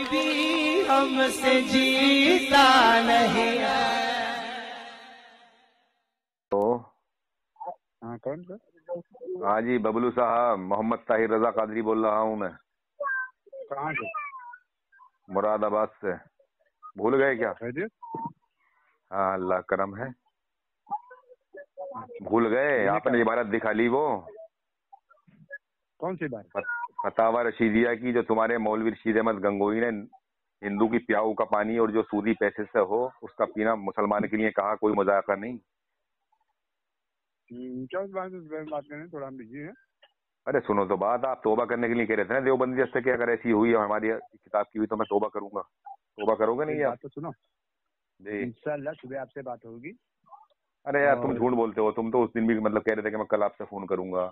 भी हमसे जीता नहीं है। तो हाँ कौन सर? हाँ जी बबलू साहब, मोहम्मद ताहिर रजा कादरी बोल रहा हूँ मैं, कहाँ से? मुरादाबाद से। भूल गए क्या? खैरियत? हाँ अल्लाह करम है। भूल गए? आपने इबारत दिखा ली वो कौन सी बात? फतावा रशीदिया की, जो तुम्हारे मौलवी रशीद अहमद गंगोई ने हिंदू की प्याऊ का पानी और जो सूदी पैसे से हो उसका पीना मुसलमान के लिए कहा, कोई मजाक नहीं। क्या उस बात करने, थोड़ा हम बिजी हैं। अरे सुनो तो बात, आप तौबा करने के लिए कह रहे थे ना देवबंदी जैसे कि अगर ऐसी हुई है हमारी किताब की हुई तो मैं तौबा करूंगा। तौबा करोगे नहीं यार? तो सुनो जी इंशाल्लाह सुबह आपसे बात होगी। अरे यार तुम झूठ बोलते हो, तुम तो उस दिन भी मतलब कह रहे थे कि मैं कल आपसे फोन करूंगा,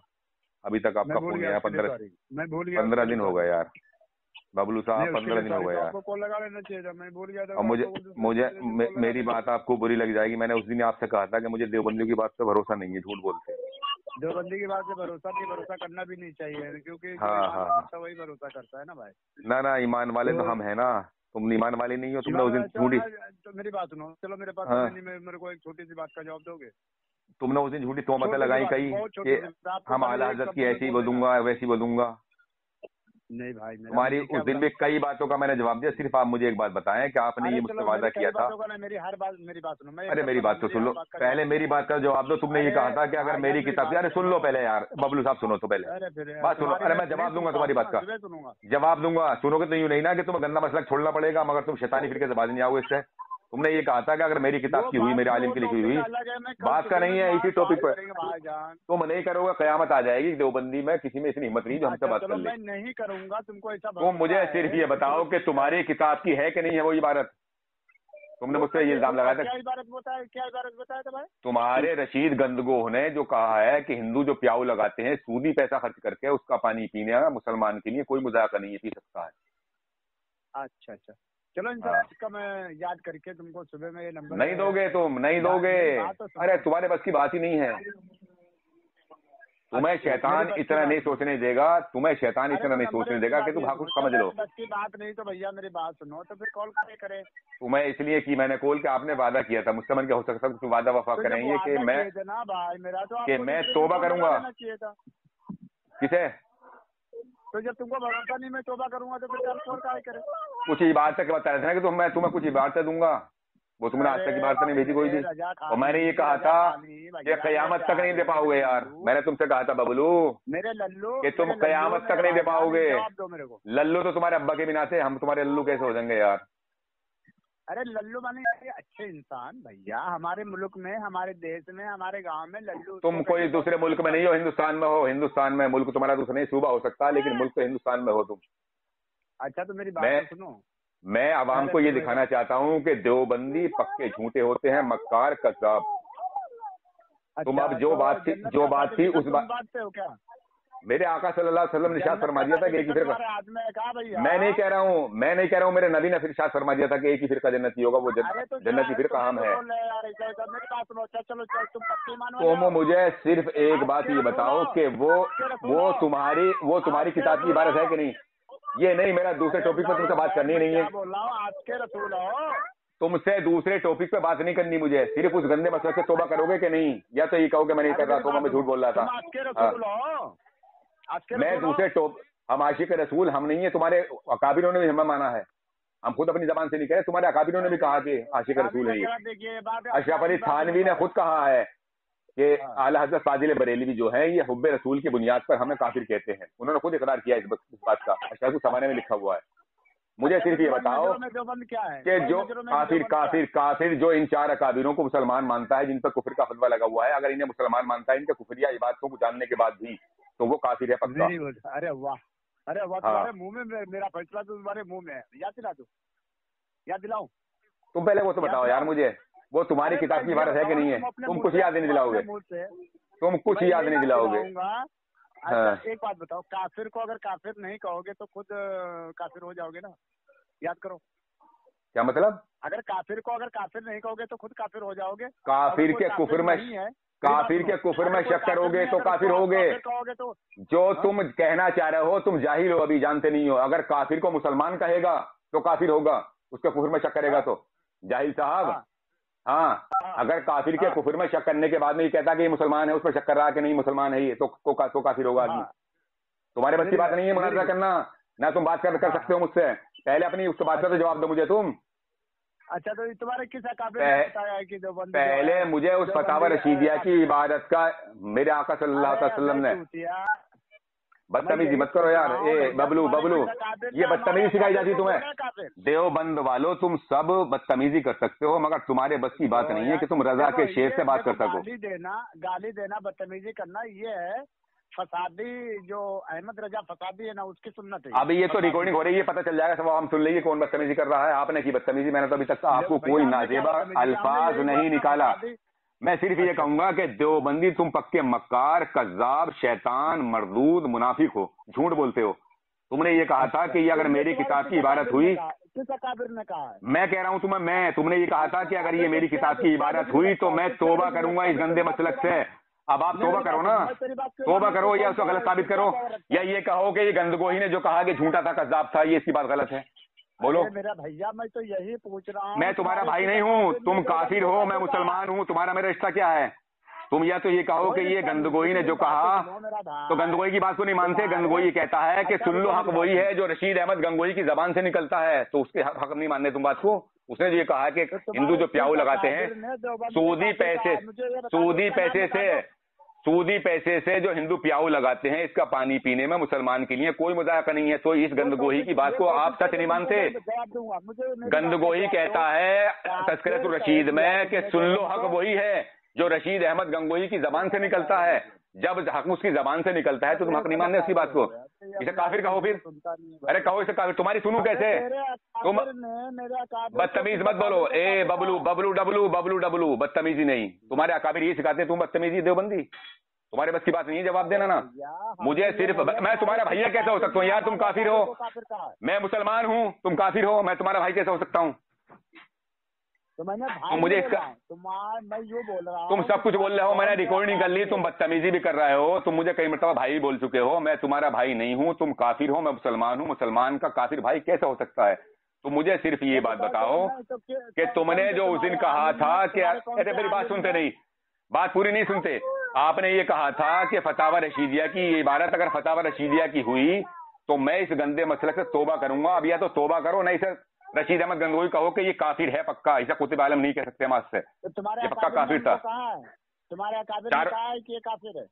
अभी तक आपका फोन नहीं आया। 15 दिन हो गए यार बबलू साहब, 15 दिन हो गए यार। आपको कॉल लगा लेना चाहिए था, मैं भूल गया था। और मुझे मेरी बात आपको बुरी लग जाएगी, मैंने उस दिन आपसे कहा था कि मुझे देवबंदियों की बात पे भरोसा नहीं है, झूठ बोलते हैं। देवबंदी की बात से भरोसा करना भी नहीं चाहिए, क्योंकि हाँ वही भरोसा करता है ना भाई। ना ईमान वाले तो हम है ना, तुम ईमान वाले नहीं हो। तुमने उस दिन झूठी, तो मेरी बात सुनो, चलो मेरे पास मेरे को एक छोटी सी बात का जवाब दोगे? तुमने उस दिन झूठी तोहमतें लगाई कई कि हम आला हजरत की ऐसी बोलूंगा वैसी बोलूंगा। नहीं भाई, तुम्हारी उस दिन भी कई बातों का मैंने जवाब दिया, सिर्फ आप मुझे एक बात बताएं कि आपने ये मुझसे वादा किया था। मेरी बात सुनो। अरे मेरी बात तो सुन लो पहले, मेरी बात का जवाब दो। तुमने ये कहा था कि अगर मेरी किताब, यार सुन लो पहले यार बबलू साहब, सुनो तो पहले बात सुनो। अरे मैं जवाब दूंगा तुम्हारी बात का, जवाब दूंगा। सुनोगे तो यूं नहीं ना कि तुम्हें गंदा मसलक छोड़ना पड़ेगा, मगर तुम शैतानी फिरके से बाज नहीं आओगे इससे। तुमने ये कहा था कि अगर मेरी किताब की हुई, मेरे आलिम की लिखी हुई, बात का नहीं है इसी टॉपिक पर। तुम नहीं करोगे, कयामत आ जाएगी देवबंदी में, किसी में इतनी हिम्मत नहीं जो हमसे बात कर ले। मैं नहीं करूंगा, तुमको ऐसा। तुम मुझे सिर्फ ये बताओ कि तुम्हारी किताब की है कि नहीं है वो इबारत। तुमने मुझसे ये इल्जाम लगाया था। क्या इबारत बताया था भाई? तुम्हारे रशीद गंदगोह ने जो कहा है कि हिंदू जो प्याऊ लगाते हैं सूदी पैसा खर्च करके, उसका पानी पीने मुसलमान के लिए कोई मजाक नहीं है, पी सकता है। अच्छा चलो इसका मैं याद करके तुमको सुबह में ये नंबर नहीं दोगे, तुम नहीं दोगे। अरे तुम्हारे बस की बात ही नहीं है। तुम्हें शैतान इतना नहीं सोचने देगा, तुम्हें शैतान इतना नहीं सोचने देगा कि तुम हाँ कुछ समझ लो। बस की बात नहीं तो भैया मेरी बात सुनो, तो फिर कॉल करे। तुम्हें इसलिए कि मैंने कॉल के आपने वादा किया था मुझसे, मन क्या हो सकता है तुम वादा वफा करेंगे कि मैं तौबा करूंगा। किसे? तो जब तुमको भरोसा नहीं मैं तौबा करूंगा तो फिर कॉल काहे करे? कुछ इबारत के बता रहे थे ना कि मैं तुम्हें कुछ इबारतें दूंगा, वो तुमने आज तक इबारत नहीं भेजी कोई भी। और मैंने ये कहा था कि कयामत तक नहीं दे पाओगे यार। मैंने तुमसे कहा था बबलू, मेरे लल्लू, कि तुम कयामत तक नहीं दे पाओगे। मेरे को लल्लू तो तुम्हारे अब्बा के बिना थे, हम तुम्हारे लल्लू कैसे हो जाएंगे यार? अरे लल्लू माने अच्छे इंसान भैया, हमारे मुल्क में, हमारे देश में, हमारे गांव में लल्लू। तुम कोई दूसरे मुल्क में नहीं हो, हिंदुस्तान में हो। हिंदुस्तान में मुल्क तुम्हारा दूसरा नहीं, सूबा हो सकता है, लेकिन मुल्क तो हिंदुस्तान में हो तुम। अच्छा तो मेरी बात सुनो, मैं आवाम को ये दिखाना चाहता हूँ कि देवबंदी पक्के झूठे होते हैं, मक्कार कज़्ज़ाब। तुम अब जो बात थी उस बात पे हो क्या? मेरे आका सल्लल्लाहु अलैहि वसल्लम ने इरशाद फरमा दिया था कि एक ही फिरका। मैं नहीं कह रहा हूँ, मेरे नबी ने इरशाद फरमा दिया था कि एक ही फिरका जन्नती होगा, वो जन्नती फिरका हम है। तुम मुझे सिर्फ एक बात ये बताओ कि वो तुम्हारी किताब की इबारत है कि नहीं? ये नहीं, मेरा दूसरे टॉपिक पे तुमसे बात करनी नहीं है। तुमसे दूसरे टॉपिक पे बात नहीं करनी मुझे, सिर्फ उस गंदे मसले से तौबा करोगे कि नहीं, या तो ये कहोगे मैं नहीं कर रहा, तो मैं झूठ बोल रहा था। मैं दूसरे हम आशिक रसूल हम नहीं है, तुम्हारे अकाबिरों ने भी हमें माना है। हम खुद अपनी जबान से नहीं कहे, तुम्हारे अकाबिरों ने भी कहा कि आशिक रसूल है ये। अशरफ अली थानवी ने खुद कहा है कि आला हज़रत फाजिल बरेलवी जो है ये हुब्बे रसूल की बुनियाद पर हमें काफिर कहते हैं। उन्होंने खुद इकरार किया इस बात का, अशरफ ज़माने में लिखा हुआ है। मुझे सिर्फ ये बताओ कि जो काफिर जो इन 4 अकाबिरों को मुसलमान मानता है, जिन पर कुफर का फतवा लगा हुआ है, अगर इन्हें मुसलमान मानता है इनके कुफरिया इबादतों को जानने के बाद भी, तो वो काफिर है पक्का। अरे वाह तुम्हारे मुंह में मेरा फैसला तो तुम्हारे मुंह में है। याद दिलाऊं? तुम पहले वो तो बताओ यार मुझे, वो तुम्हारी किताब की इबारत है कि नहीं है? तुम कुछ याद नहीं दिलाओगे, तुम कुछ याद नहीं दिलाओगे। एक बात बताओ, काफिर को अगर काफिर नहीं कहोगे तो खुद काफिर हो जाओगे ना? याद करो। क्या मतलब? अगर काफिर नहीं कहोगे तो खुद काफिर हो जाओगे। काफिर के कुफर में शक करोगे तो काफिर होगे। जो तुम कहना चाह रहे हो, तुम जाहिल हो, अभी जानते नहीं हो। अगर काफिर को मुसलमान कहेगा तो काफिर होगा, उसके कुफर में शक करेगा तो। जाहिल साहब, हाँ, अगर काफिर के कुफर में शक करने के बाद में ये कहता कि ये मुसलमान है, उस पर शक कर रहा है कि नहीं मुसलमान है ये, तो काफिर होगा आदमी। तुम्हारे बस की बात नहीं है मुनाजरा करना, ना तुम बात कर सकते हो मुझसे। पहले अपनी उस बात का तो जवाब दो मुझे तुम। अच्छा, तो तुम्हारे किस अकाबिर ने बताया है कि देवबंदी पहले मुझे उस फतावा रशीदिया की इबादत का मेरे आका सल्लल्लाहु अलैहि वसल्लम ने। बदतमीजी मत करो यार, ए बबलू, ये बदतमीजी सिखाई जाती तुम्हें। देवबंद वालों, तुम सब बदतमीजी कर सकते हो, मगर तुम्हारे बस की बात नहीं है कि तुम रजा के शेर से बात कर सको। गाली देना, बदतमीजी करना, ये है फसादी। जो अहमद रजा फसादी है ना, उसकी सुन्नत है। अभी ये तो रिकॉर्डिंग हो रही है, पता चल जाएगा सब, हम सुन लेंगे कौन बदतमीजी कर रहा है। आपने की बदतमीजी, मैंने तो अभी तक आपको कोई नाजेबा अल्फाज नहीं निकाला। मैं सिर्फ ये कहूंगा कि देवबंदी तुम पक्के मक्कार, कज्जाब, शैतान, मरदूद, मुनाफिक हो, झूठ बोलते हो। तुमने ये कहा था कि ये अगर मेरी किताब की इबारत हुई, किस अकाबिर ने कहा है? मैं कह रहा हूं तुम्हें, तुमने ये कहा था कि अगर ये मेरी किताब की इबारत हुई तो मैं तौबा करूंगा इस गंदे मसलक से। अब आप तौबा करो ना, तौबा करो, या उसको गलत साबित करो, या ये कहो कि ये गंदगोही ने जो कहा कि झूठा था, कज्जाब था, ये इसकी बात गलत है। बोलो। मेरा भैया, मैं तो यही पूछ रहा हूँ। मैं तुम्हारा भाई नहीं हूँ, तुम काफिर हो, मैं मुसलमान हूँ, तुम्हारा मेरा रिश्ता क्या है? तुम या तो ये कहो कि ये गंदगोही ने जो कहा, तो गंदगोही की बात को नहीं मानते। गंदगोही कहता है कि सुन लो, हक वही है जो रशीद अहमद गंगोही की जबान से निकलता है, तो उसके हक नहीं मानने तुम बात को। उसने जो ये कहा है कि हिंदू जो प्याऊ लगाते हैं सूदी पैसे से जो हिंदू प्याऊ लगाते हैं, इसका पानी पीने में मुसलमान के लिए कोई मजाक नहीं है। तो इस गंदगोही की बात को आप सच नहीं मानते। गंदगोही कहता है तस्करतुर रशीद में कि सुन लो, हक वही है जो रशीद अहमद गंगोही की जबान से निकलता है। जब हक उसकी जबान से निकलता है तो तुम हक नहीं मानने उसकी बात को। इसे काफिर कहो फिर। अरे कहो इसे काफिर, तुम्हारी सुनू कैसे? तुम बदतमीज मत बोलो, ए बबलू बबलू डबलू बबलू डबलू, बदतमीजी नहीं। तुम्हारे अकाबिर ये सिखाते हैं, तुम बदतमीजी देवबंदी, तुम्हारे बस की बात नहीं है जवाब देना ना। मुझे सिर्फ, मैं तुम्हारा भैया कैसे हो सकता हूँ यार? तुम काफिर हो, मैं मुसलमान हूँ, तुम काफिर हो, मैं तुम्हारा भाई कैसे हो सकता हूँ? तो मैंने तो मुझे इसका, मैं जो बोल रहा हूँ, तुम सब कुछ बोल रहे हो, मैंने रिकॉर्डिंग कर ली, तुम बदतमीजी भी कर रहे हो, तुम मुझे कई मरतबा भाई भी बोल चुके हो। मैं तुम्हारा भाई नहीं हूँ, तुम काफिर हो, मैं मुसलमान हूँ, मुसलमान का काफिर भाई कैसे हो सकता है? तो मुझे सिर्फ ये बात बताओ कि तुमने जो उस दिन कहा था कि, अरे मेरी बात सुनते नहीं, बात पूरी नहीं सुनते। आपने ये कहा था कि फतावा रशीदिया की इबारत अगर फतावा रशीदिया की हुई तो मैं इस गंदे मसले से तौबा करूंगा। अब या तो तौबा करो, नहीं इसे रशीद अहमद गंगोही कहो कि ये काफिर है पक्का, ऐसा कुतुब आलम नहीं कह सकते हम आज से। ये पक्का काफिर था। तुम्हारे अकाबिर ने कहा है कि ये काफिर है।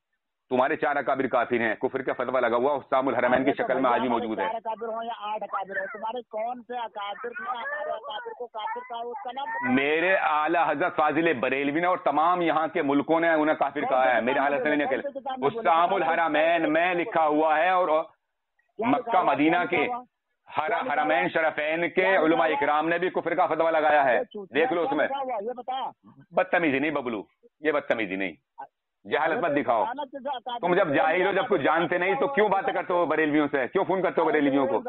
तुम्हारे 4 अकाबिर काफिर हैं, कुफर का फतवा लगा हुआ हुस्सामुल हरमैन की शक्ल में आज भी मौजूद है। 4 अकाबिर हो या 8 अकाबिर हो, तुम्हारे कौन से अकाबिर ने हमारे अकाबिर को काफिर कहा? उसका नाम मेरे आला हजरत फाजिल बरेलवी ने और तमाम यहाँ के मुल्कों ने उन्हें काफिर कहा है। मेरे आला हसन ने हुस्सामुल हरमैन में लिखा हुआ है, और मक्का मदीना के हरमैन शरफैन के उलमा इकराम ने भी कुफर का फतवा लगाया है, देख लो उसमें। बदतमीजी नहीं बबलू, ये बदतमीजी नहीं, जहालत मत दिखाओ। तुम जब जाहिल हो, जब कुछ जानते नहीं, तो क्यों बातें करते हो बरेलवियों से? क्यों फोन करते हो बरेलवियों को?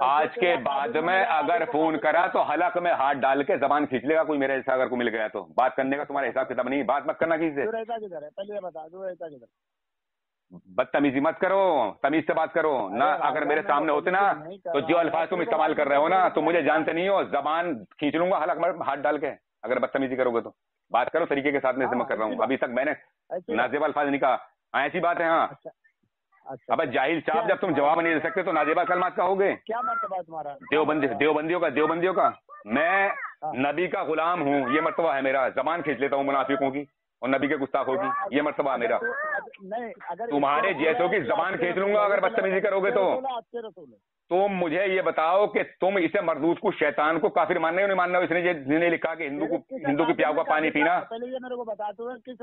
आज के बाद में अगर फोन करा तो हलक में हाथ डाल के जबान खींच लेगा कोई मेरे जैसा, अगर को मिल गया तो। बात करने का तुम्हारा हिसाब किताब नहीं, बात मत करना किसी से। बदतमीजी मत करो, तमीज से बात करो ना। अगर मेरे सामने होते ना, तो जो अल्फाज तुम इस्तेमाल कर रहे हो ना, तो मुझे जानते नहीं हो, जबान खींच लूंगा हलक में हाथ डाल के, अगर बदतमीजी करोगे तो। बात करो तरीके के साथ में, मैं कर रहा हूँ। अभी तक मैंने नाजेबा अल्फाज नहीं कहा, ऐसी बात है। हाँ, अब जाहिल साहब, जब तुम जवाब नहीं दे सकते तो नाजेबा कलमात कहोगे? क्या मतलब तुम्हारा? देवबंदियों का मैं नबी का गुलाम हूँ, ये मर्तबा है मेरा। जबान खींच लेता हूँ मुनाफिकों की और नबी के गुस्ताखों की, ये मर्तबा मेरा। तुम्हारे जैसों की जबान खींच लूंगा अगर बदतमीजी करोगे तो। तुम मुझे ये बताओ कि तुम इसे मरदूद को, शैतान को काफिर मानने हो नहीं मानना? इसने जिन्हें लिखा कि हिंदू की प्याऊ का पानी पीना।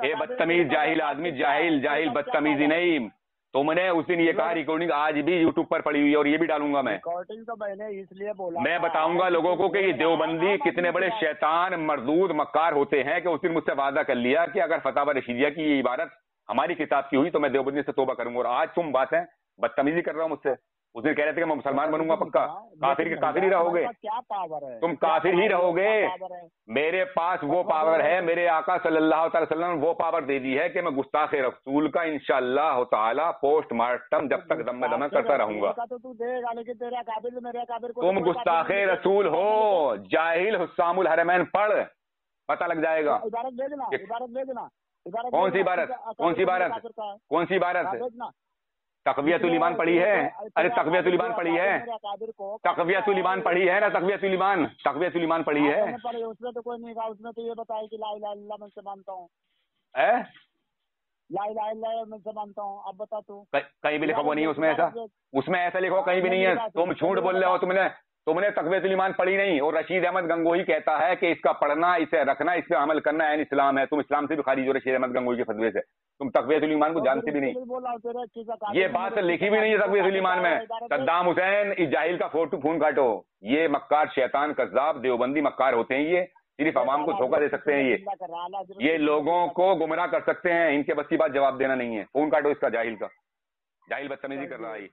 ये बदतमीज जाहिल आदमी, जाहिल बदतमीजी नहीं। तुमने उस दिन ये कहा, रिकॉर्डिंग आज भी यूट्यूब पर पड़ी हुई है और ये भी डालूंगा मैं। रिकॉर्डिंग तो मैंने इसलिए बोला, मैं बताऊंगा लोगों को कि ये देवबंदी कितने बड़े शैतान, मरदूद, मक्कार होते हैं कि उस दिन मुझसे वादा कर लिया कि अगर फतावा रशीदिया की ये इबारत हमारी किताब की हुई तो मैं देवबंदी से तौबा करूंगा। और आज तुम बात है बदतमीजी कर रहा हूँ मुझसे, उस दिन कह रहे थे कि मैं मुसलमान बनूंगा पक्का। काफिर के काफिर ही रहोगे, क्या पावर है, तुम काफिर ही रहोगे। मेरे पास वो पावर है, मेरे आका सल्लल्लाहु अलैहि वसल्लम ने वो पावर दे दी है कि मैं गुस्ताखे रसूल का इंशाअल्लाह ताला पोस्टमार्टम जब तक दम में दम करता रहूंगा। तो तू देगा, लेकिन तेरा काबिर मेरा काबिर को तुम गुस्ताखे रसूल हो, जाहिल हुस्सामुल हरमैन पढ़, पता लग जाएगा। इबारत भेजना, इबारत भेजना। कौन सी इबारत, कौन सी इबारत, कौन सी इबारत? तक़वियतुल ईमान पढ़ी है? अरे तक़वियतुल ईमान पढ़ी है, तक़वियतुल ईमान पढ़ी है ना, तक़वियतुल ईमान, तक़वियतुल ईमान पढ़ी है। उसमें तो कोई नहीं कहा, उसमें तो ये बताया कि ला इलाहा इल्लल्लाह मैं से मानता हूँ, ला इलाहा इल्लल्लाह मैं से मानता हूँ। अब बता तू, कहीं भी लिखा हुआ नहीं है उसमें ऐसा, उसमें ऐसा लिखा कहीं भी नहीं है। तुम झूठ बोल रहे हो, तुमने तक़वियतुल ईमान पढ़ी नहीं। और रशीद अहमद गंगोही कहता है कि इसका पढ़ना, इसे रखना, इस पे अमल करना ऐन इस्लाम है। तुम इस्लाम से भी खारिज हो रशीद अहमद गंगोही के फतवे से। तुम तक़वियतुल ईमान को जानते भी नहीं, ये बात लिखी भी नहीं है तक़वियतुल ईमान में। सद्दाम हुसैन इस जाहिल का खून काटो। ये मक्कार, शैतान, कज़्ज़ाब, देवबंदी मक्कार होते हैं। ये सिर्फ अवाम को धोखा दे सकते हैं, ये लोगों को गुमराह कर सकते हैं। इनके बस की बात जवाब देना नहीं है। खून काटो इसका, जाहिल का, जाहिल बदतमीजी कर रहा है।